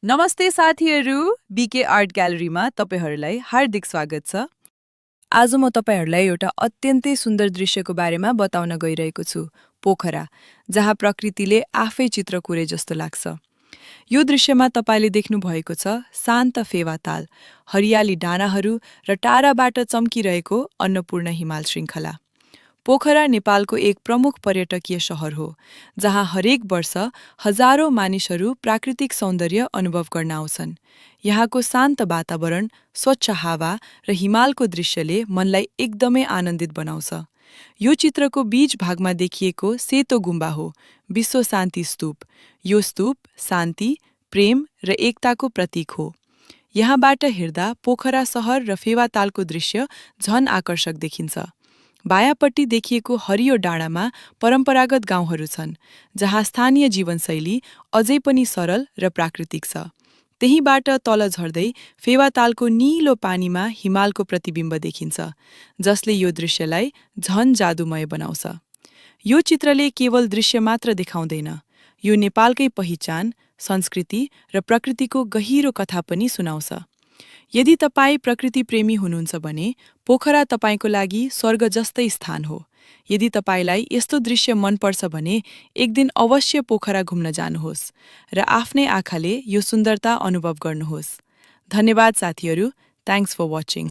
नमस्ते साथीहरू, BK art ग्यालरीमा तपाईहरूलाई हार्दिक स्वागत छ। आज म तपाईहरूलाई एउटा अत्यन्तै सुन्दर दृश्यको बारेमा बताउन गइरहेको छु, पोखरा, जहाँ प्रकृतिले आफै चित्र कोरे जस्तो लाग्छ। यो दृश्यमा तपाईले देख्नु भएको छ शान्त फेवा ताल, हरियाली डाँडाहरू र टाढाबाट चम्किरहेको अन्नपूर्ण हिमाल श्रृङ्खला। पोखरा नेपालको एक प्रमुख पर्यटकीय शहर हो, जहाँ हरेक वर्ष हजारौं मानिसहरू प्राकृतिक सौन्दर्य अनुभव गर्न आउँछन्। यहाँको शान्त वातावरण, स्वच्छ हावा र हिमालको दृश्यले मनलाई एकदमै आनन्दित बनाउँछ। यो चित्रको बीच भागमा देखिएको सेतो गुम्बा हो, विश्व शान्ति स्तूप। यो स्तूप शान्ति, प्रेम र एकताको प्रतीक हो। यहाँबाट हेर्दा पोखरा शहर र फेवातालको दृश्य झन आकर्षक देखिन्छ। बायाँपट्टि देखिएको हरियो डाँडामा परम्परागत गाउँहरू छन्, जहाँ स्थानीय जीवनशैली अझै पनि सरल र प्राकृतिक छ। त्यहीबाट तल झर्दै फेवातालको नीलो पानीमा हिमालको प्रतिबिम्ब देखिन्छ, जसले यो दृश्यलाई झन जादुमय बनाउँछ। यो चित्रले केवल दृश्य मात्र देखाउँदैन, यो नेपालकै पहिचान, संस्कृति र प्रकृतिको गहिरो कथा पनि सुनाउँछ। यदि तपाईँ प्रकृति प्रेमी हुनुहुन्छ भने पोखरा तपाईको लागि स्वर्ग जस्तै स्थान हो। यदि तपाईलाई यस्तो दृश्य मनपर्छ भने एक दिन अवश्य पोखरा घुम्न जानुहोस् र आफ्नै आँखाले यो सुन्दरता अनुभव गर्नुहोस्। धन्यवाद साथीहरू, थ्याङ्क्स फर वाचिङ।